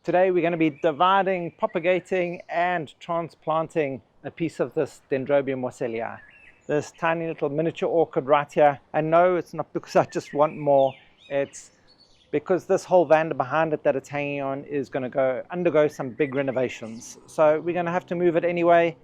Today we're going to be dividing, propagating and transplanting a piece of this Dendrobium wassellii. This tiny little miniature orchid right here. And no, it's not because I just want more. It's because this whole vanda behind it that it's hanging on is going to undergo some big renovations. So we're going to have to move it anyway.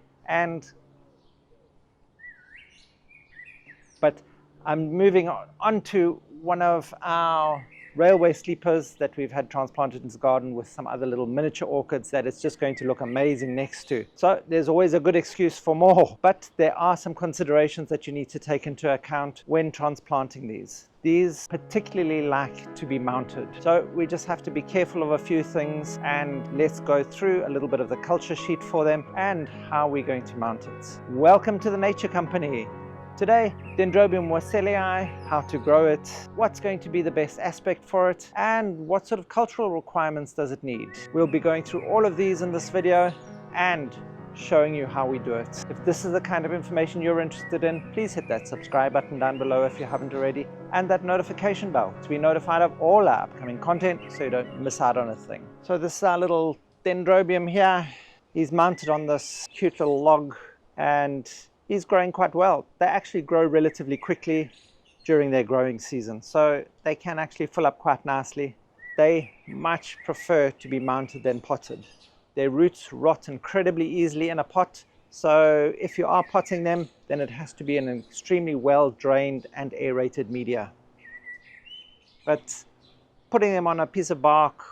But I'm moving on to one of our railway sleepers that we've had transplanted into the garden with some other little miniature orchids that it's just going to look amazing next to. So there's always a good excuse for more, but there are some considerations that you need to take into account when transplanting these. These particularly like to be mounted. So we just have to be careful of a few things, and let's go through a little bit of the culture sheet for them and how we're going to mount it. Welcome to the Nature Company. Today, Dendrobium wassellii, how to grow it, what's going to be the best aspect for it, and what sort of cultural requirements does it need. We'll be going through all of these in this video and showing you how we do it. If this is the kind of information you're interested in, please hit that subscribe button down below if you haven't already, and that notification bell to be notified of all our upcoming content so you don't miss out on a thing. So this is our little Dendrobium here. He's mounted on this cute little log and he's growing quite well. They actually grow relatively quickly during their growing season, so they can actually fill up quite nicely. They much prefer to be mounted than potted. Their roots rot incredibly easily in a pot, so if you are potting them, then it has to be in an extremely well drained and aerated media. But putting them on a piece of bark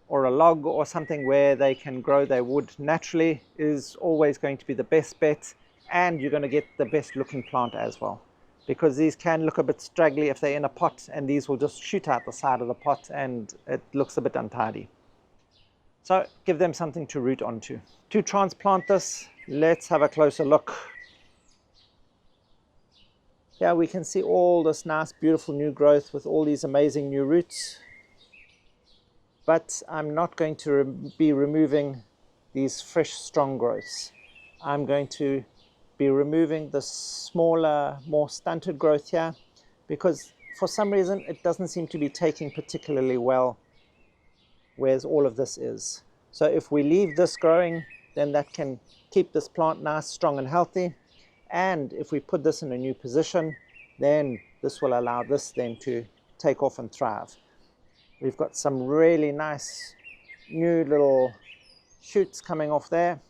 or a log or something where they can grow their wood naturally is always going to be the best bet. And you're going to get the best looking plant as well, because these can look a bit straggly if they're in a pot, and these will just shoot out the side of the pot and it looks a bit untidy. So give them something to root onto. To transplant this, let's have a closer look. Here we can see all this nice beautiful new growth with all these amazing new roots, but I'm not going to be removing these fresh strong growths. I'm going to be removing the smaller, more stunted growth here, because for some reason it doesn't seem to be taking particularly well, whereas all of this is. So if we leave this growing, then that can keep this plant nice, strong and healthy. And if we put this in a new position, then this will allow this then to take off and thrive. We've got some really nice new little shoots coming off there.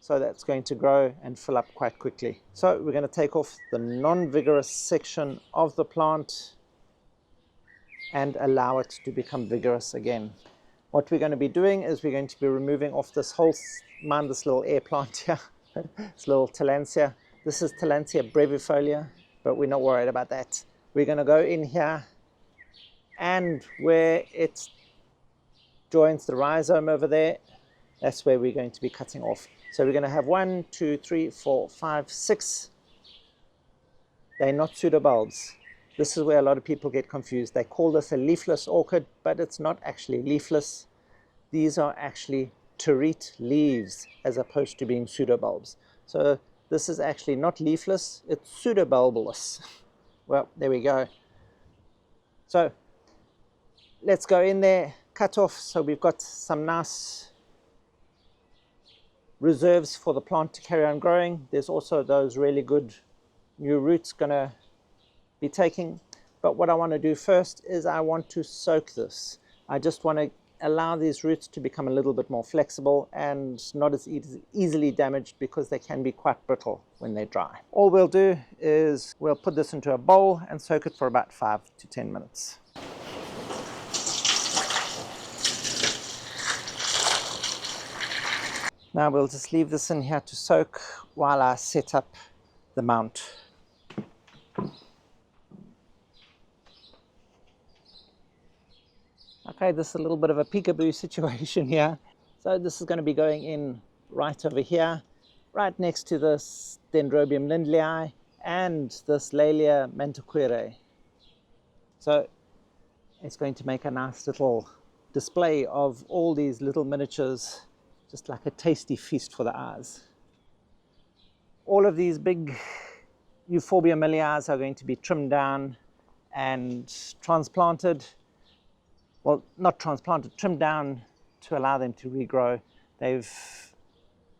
So that's going to grow and fill up quite quickly. So we're going to take off the non-vigorous section of the plant and allow it to become vigorous again. What we're going to be doing is we're going to be removing off this whole, mind this little air plant here, this little Tillandsia. This is Tillandsia brevifolia, but we're not worried about that. We're going to go in here, and where it joins the rhizome over there, that's where we're going to be cutting off. So we're going to have 1, 2, 3, 4, 5, 6. They're not pseudobulbs. This is where a lot of people get confused. They call this a leafless orchid, but it's not actually leafless. These are actually terete-leaves as opposed to being pseudobulbs. So this is actually not leafless, it's pseudobulbous. Well, there we go. So let's go in there, cut off, so we've got some nice reserves for the plant to carry on growing. There's also those really good new roots going to be taking. But what I want to do first is I want to soak this. I just want to allow these roots to become a little bit more flexible and not as easily damaged, because they can be quite brittle when they dry. All we'll do is we'll put this into a bowl and soak it for about 5 to 10 minutes. Now we'll just leave this in here to soak while I set up the mount. Okay, this is a little bit of a peekaboo situation here. So this is going to be going in right over here, right next to this Dendrobium lindleyi and this Laelia mantiquae. So it's going to make a nice little display of all these little miniatures, just like a tasty feast for the eyes. All of these big Euphorbia miliaris are going to be trimmed down and transplanted. Well, not transplanted, trimmed down to allow them to regrow. They've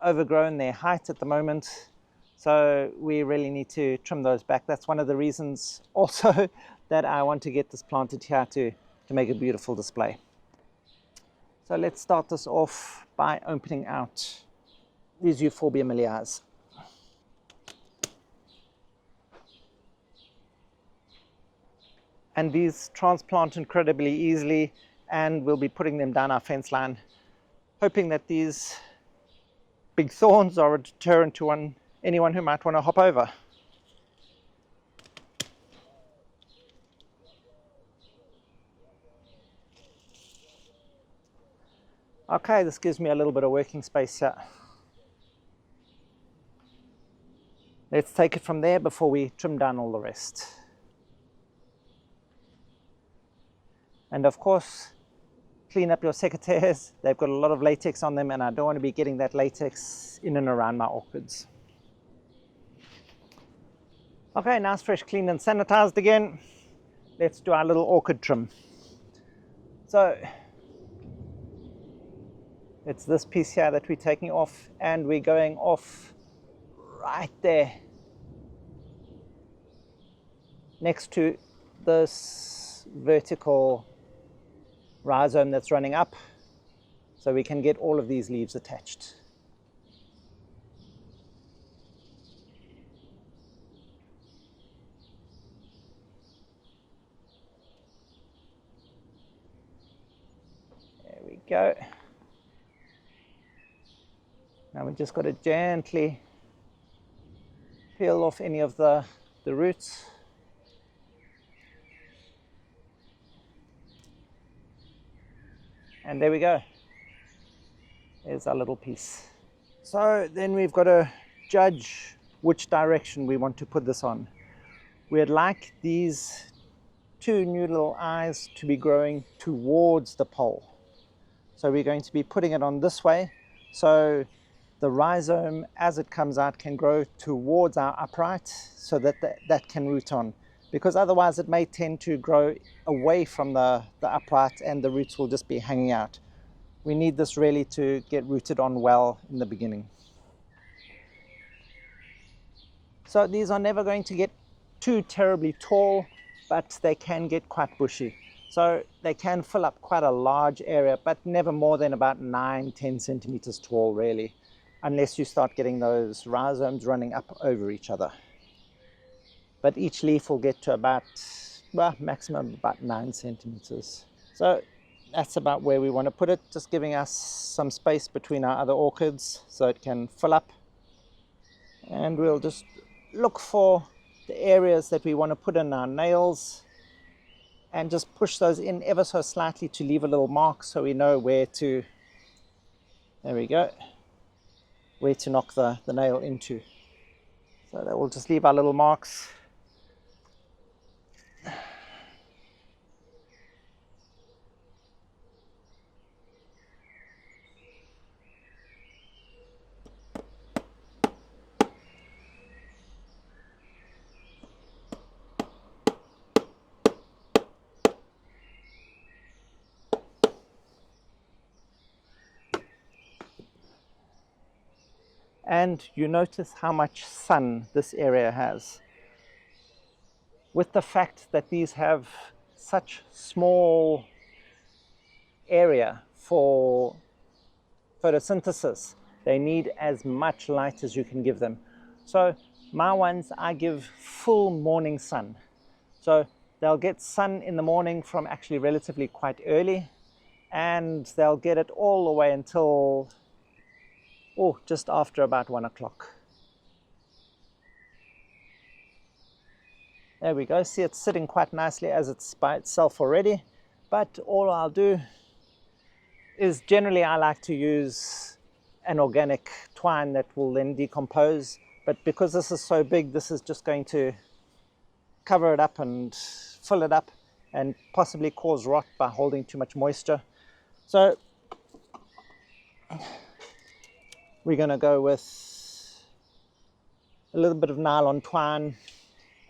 overgrown their height at the moment, so we really need to trim those back. That's one of the reasons also that I want to get this planted here to make a beautiful display. So let's start this off by opening out these Euphorbia miliaris. And these transplant incredibly easily, and we'll be putting them down our fence line, hoping that these big thorns are a deterrent to anyone who might want to hop over. Okay, this gives me a little bit of working space here. Let's take it from there before we trim down all the rest. And of course, clean up your secateurs. They've got a lot of latex on them, and I don't want to be getting that latex in and around my orchids. Okay, now it's fresh, cleaned and sanitized again. Let's do our little orchid trim. So it's this piece here that we're taking off, and we're going off right there next to this vertical rhizome that's running up, so we can get all of these leaves attached. There we go. Now we just got to gently peel off any of the roots. And there we go. There's our little piece. So then we've got to judge which direction we want to put this on. We'd like these two new little eyes to be growing towards the pole. So we're going to be putting it on this way, so the rhizome as it comes out can grow towards our upright, so that that can root on. Because otherwise it may tend to grow away from the upright and the roots will just be hanging out. We need this really to get rooted on well in the beginning. So these are never going to get too terribly tall, but they can get quite bushy. So they can fill up quite a large area, but never more than about 9-10 centimeters tall really, unless you start getting those rhizomes running up over each other. But each leaf will get to about, well, maximum about 9 centimeters. So that's about where we want to put it, just giving us some space between our other orchids so it can fill up. And we'll just look for the areas that we want to put in our nails and just push those in ever so slightly to leave a little mark so we know where to, there we go, where to knock the nail into. So that will just leave our little marks. And you notice how much sun this area has. With the fact that these have such small area for photosynthesis, they need as much light as you can give them. So my ones, I give full morning sun. So they'll get sun in the morning from actually relatively quite early, and they'll get it all the way until just after about 1 o'clock. There we go. See, it's sitting quite nicely as it's by itself already. But all I'll do is generally I like to use an organic twine that will then decompose. But because this is so big, this is just going to cover it up and fill it up and possibly cause rot by holding too much moisture. So we're going to go with a little bit of nylon twine,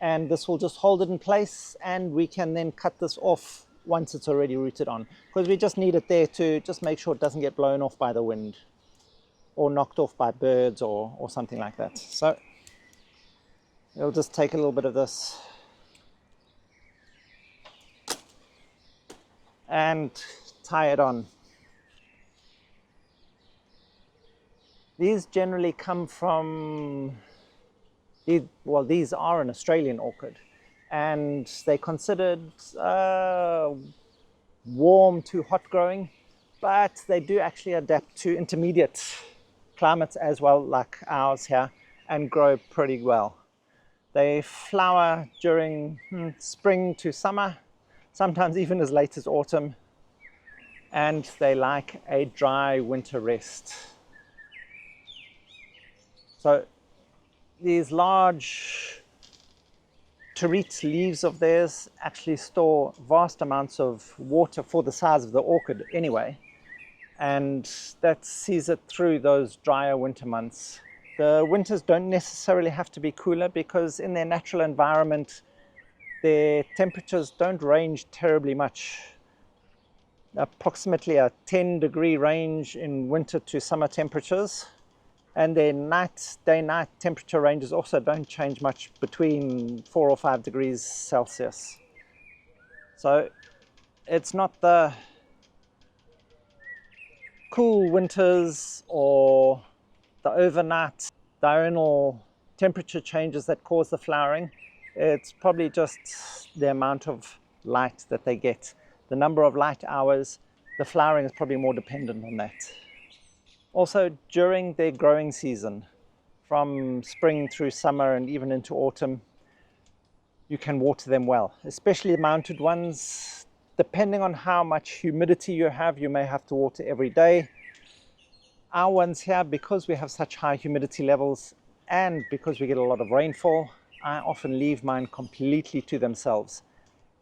and this will just hold it in place, and we can then cut this off once it's already rooted on, because we just need it there to just make sure it doesn't get blown off by the wind or knocked off by birds or something like that. So we'll just take a little bit of this and tie it on. These generally come from, well, these are an Australian orchid, and they're considered warm to hot growing, but they do actually adapt to intermediate climates as well, like ours here, and grow pretty well. They flower during spring to summer, sometimes even as late as autumn, and they like a dry winter rest. So these large terete leaves of theirs actually store vast amounts of water for the size of the orchid anyway, and that sees it through those drier winter months. The winters don't necessarily have to be cooler, because in their natural environment their temperatures don't range terribly much. Approximately a 10-degree range in winter to summer temperatures, and their day-night temperature ranges also don't change much, between 4 or 5 degrees Celsius. So it's not the cool winters or the overnight diurnal temperature changes that cause the flowering. It's probably just the amount of light that they get. The number of light hours, the flowering is probably more dependent on that. Also, during their growing season, from spring through summer and even into autumn, you can water them well, especially the mounted ones. Depending on how much humidity you have, you may have to water every day. Our ones here, because we have such high humidity levels and because we get a lot of rainfall, I often leave mine completely to themselves.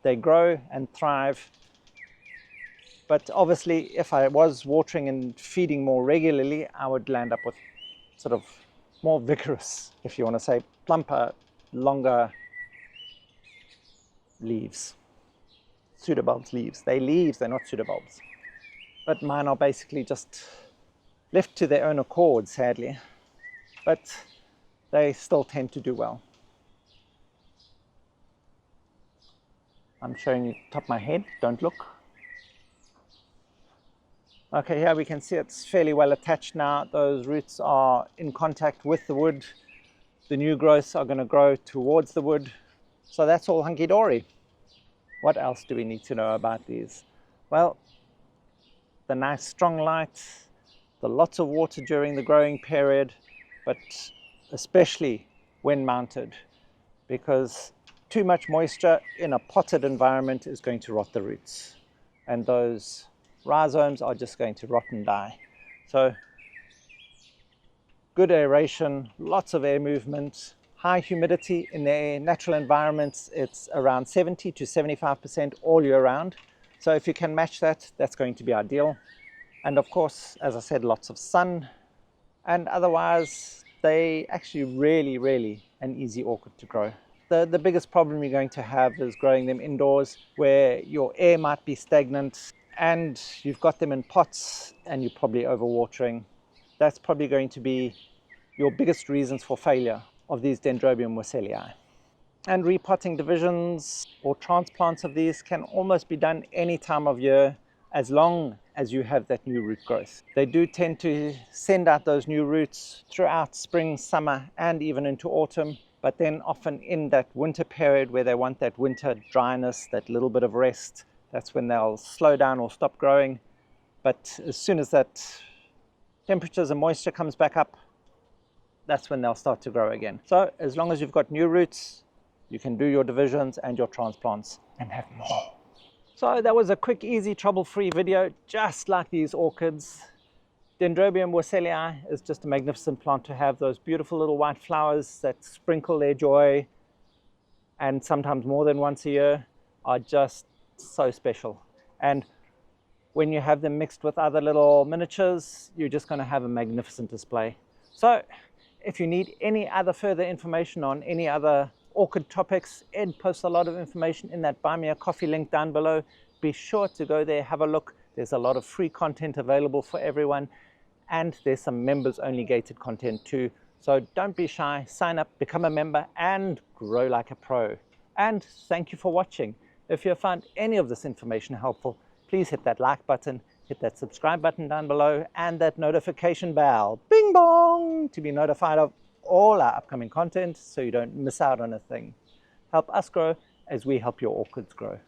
They grow and thrive. But obviously, if I was watering and feeding more regularly, I would land up with sort of more vigorous, if you want to say, plumper, longer leaves. Pseudobulbs leaves. They're leaves, they're not pseudobulbs. But mine are basically just left to their own accord, sadly. But they still tend to do well. I'm showing you top of my head, don't look. Okay, here we can see it's fairly well attached now. Those roots are in contact with the wood. The new growths are going to grow towards the wood. So that's all hunky-dory. What else do we need to know about these? Well, the nice strong light, the lots of water during the growing period, but especially when mounted, because too much moisture in a potted environment is going to rot the roots, and those rhizomes are just going to rot and die. So good aeration, lots of air movement, high humidity. In their natural environments, it's around 70 to 75% all year round. So if you can match that, that's going to be ideal. And of course, as I said, lots of sun. And otherwise, they actually really an easy orchid to grow. The biggest problem you're going to have is growing them indoors, where your air might be stagnant and you've got them in pots and you're probably overwatering. That's probably going to be your biggest reasons for failure of these Dendrobium wassellii. And repotting divisions or transplants of these can almost be done any time of year, as long as you have that new root growth. They do tend to send out those new roots throughout spring, summer, and even into autumn, but then often in that winter period where they want that winter dryness, that little bit of rest, that's when they'll slow down or stop growing. But as soon as that temperatures and moisture comes back up, that's when they'll start to grow again. So as long as you've got new roots, you can do your divisions and your transplants and have more. So that was a quick, easy, trouble-free video, just like these orchids. Dendrobium wassellii is just a magnificent plant to have. Those beautiful little white flowers that sprinkle their joy, and sometimes more than once a year, are just so special. And when you have them mixed with other little miniatures, you're just going to have a magnificent display. So if you need any other further information on any other orchid topics, Ed posts a lot of information in that Buy Me a Coffee link down below. be sure to go there, have a look. There's a lot of free content available for everyone, and there's some members only gated content too. So don't be shy, sign up, become a member, and grow like a pro. And thank you for watching. If you found any of this information helpful, please hit that like button, hit that subscribe button down below, and that notification bell, bing bong, to be notified of all our upcoming content so you don't miss out on a thing. Help us grow as we help your orchids grow.